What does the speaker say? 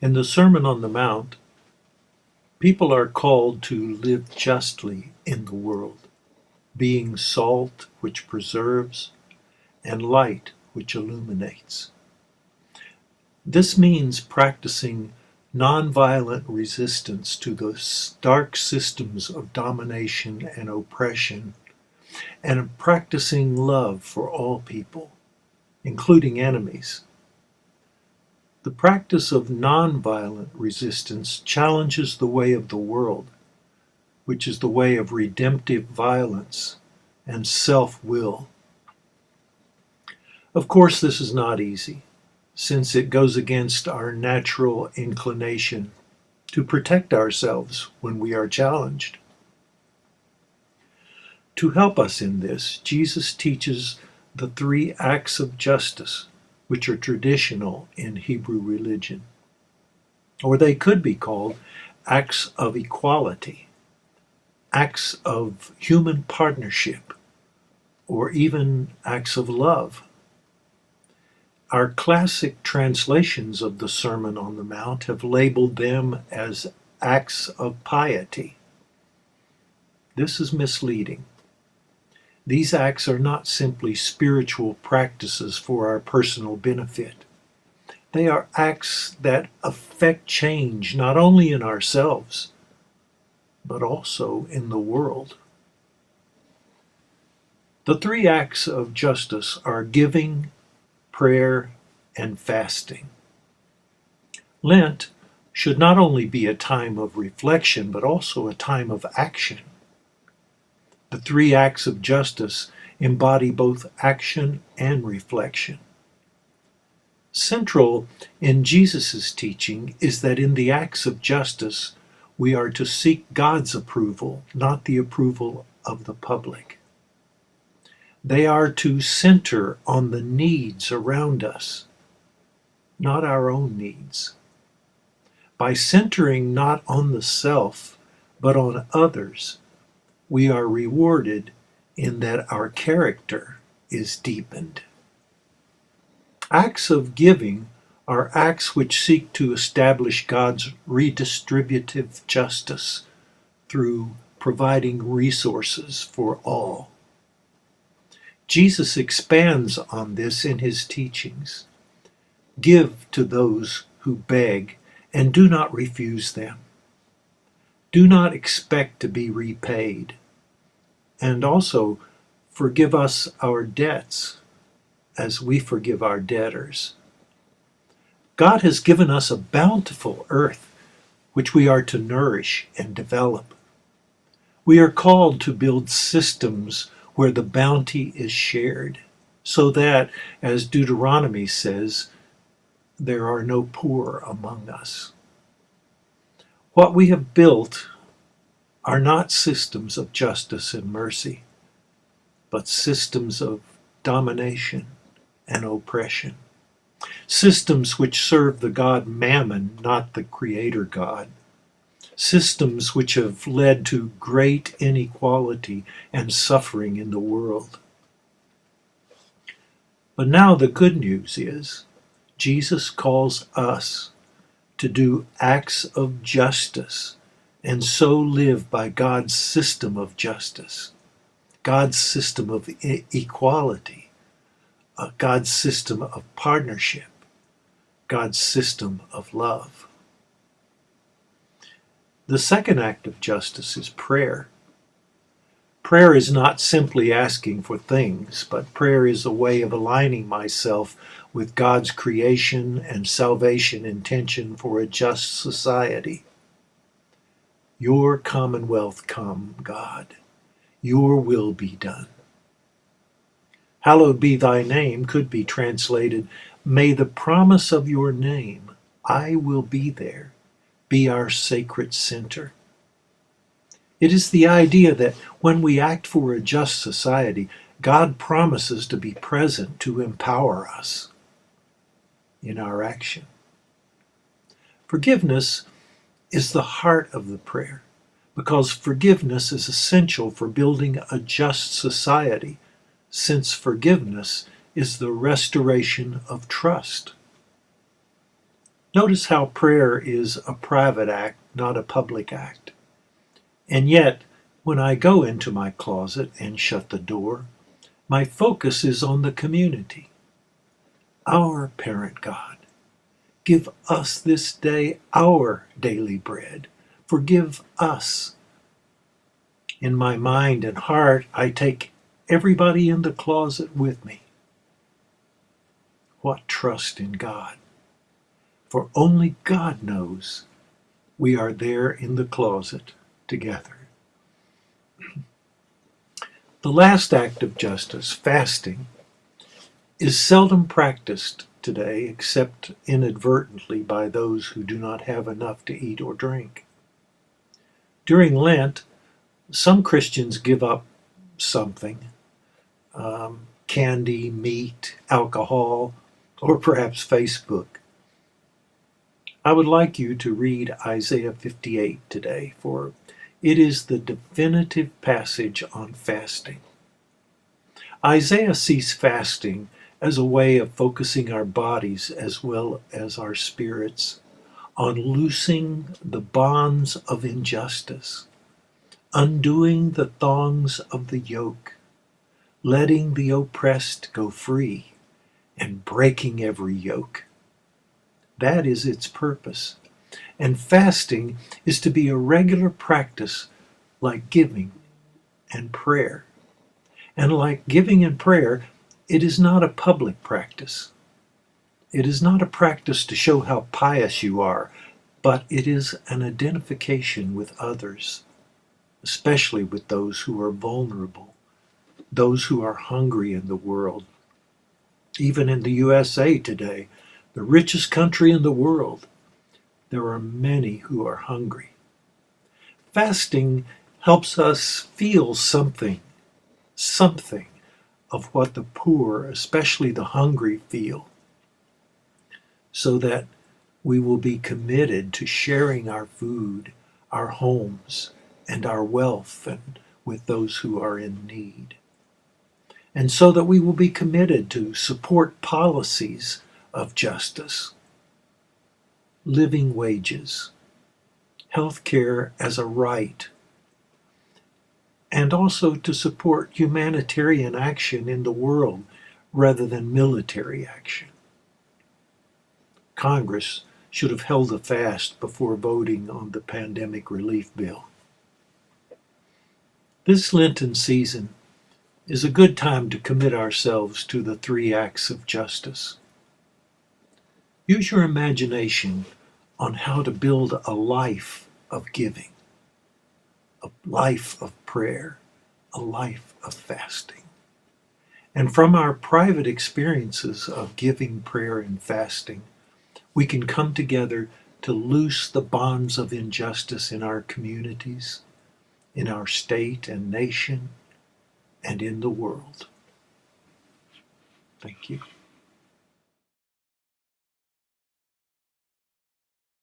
In the Sermon on the Mount, people are called to live justly in the world, being salt which preserves and light which illuminates. This means practicing nonviolent resistance to the dark systems of domination and oppression, and practicing love for all people, including enemies. The practice of nonviolent resistance challenges the way of the world, which is the way of redemptive violence and self-will. Of course, this is not easy, since it goes against our natural inclination to protect ourselves when we are challenged. To help us in this, Jesus teaches the 3 acts of justice, which are traditional in Hebrew religion. Or they could be called acts of equality, acts of human partnership, or even acts of love. Our classic translations of the Sermon on the Mount have labeled them as acts of piety. This is misleading. These acts are not simply spiritual practices for our personal benefit. They are acts that affect change not only in ourselves, but also in the world. The 3 acts of justice are giving, prayer, and fasting. Lent should not only be a time of reflection, but also a time of action. The 3 acts of justice embody both action and reflection. Central in Jesus' teaching is that in the acts of justice, we are to seek God's approval, not the approval of the public. They are to center on the needs around us, not our own needs. By centering not on the self, but on others, we are rewarded in that our character is deepened. Acts of giving are acts which seek to establish God's redistributive justice through providing resources for all. Jesus expands on this in his teachings. Give to those who beg, and do not refuse them. Do not expect to be repaid. And also, forgive us our debts as we forgive our debtors. God has given us a bountiful earth which we are to nourish and develop. We are called to build systems where the bounty is shared, so that, as Deuteronomy says, there are no poor among us. What we have built are not systems of justice and mercy, but systems of domination and oppression. Systems which serve the god Mammon, not the Creator God. Systems which have led to great inequality and suffering in the world. But now the good news is, Jesus calls us to do acts of justice and so live by God's system of justice, God's system of equality, God's system of partnership, God's system of love. The second act of justice is prayer. Prayer is not simply asking for things, but prayer is a way of aligning myself with God's creation and salvation intention for a just society. Your commonwealth come, God. Your will be done. Hallowed be thy name could be translated, may the promise of your name, I will be there, be our sacred center. It is the idea that when we act for a just society, God promises to be present to empower us in our action. Forgiveness is the heart of the prayer, because forgiveness is essential for building a just society, since forgiveness is the restoration of trust. Notice how prayer is a private act, not a public act. And yet, when I go into my closet and shut the door, my focus is on the community. Our parent God, give us this day our daily bread. Forgive us. In my mind and heart, I take everybody in the closet with me. What trust in God! For only God knows we are there in the closet together. The last act of justice, fasting, is seldom practiced today except inadvertently by those who do not have enough to eat or drink. During Lent, some Christians give up something, candy, meat, alcohol, or perhaps Facebook. I would like you to read Isaiah 58 today, for it is the definitive passage on fasting. Isaiah sees fasting as a way of focusing our bodies as well as our spirits on loosing the bonds of injustice, undoing the thongs of the yoke, letting the oppressed go free, and breaking every yoke. That is its purpose. And fasting is to be a regular practice like giving and prayer. And like giving and prayer, it is not a public practice. It is not a practice to show how pious you are, but it is an identification with others, especially with those who are vulnerable, those who are hungry in the world. Even in the USA today, the richest country in the world, there are many who are hungry. Fasting helps us feel something of what the poor, especially the hungry, feel, so that we will be committed to sharing our food, our homes, and our wealth with those who are in need. And so that we will be committed to support policies of justice, living wages, health care as a right, and also to support humanitarian action in the world rather than military action. Congress should have held a fast before voting on the pandemic relief bill. This Lenten season is a good time to commit ourselves to the 3 acts of justice. Use your imagination on how to build a life of giving, a life of prayer, a life of fasting. And from our private experiences of giving, prayer, and fasting, we can come together to loose the bonds of injustice in our communities, in our state and nation, and in the world. Thank you.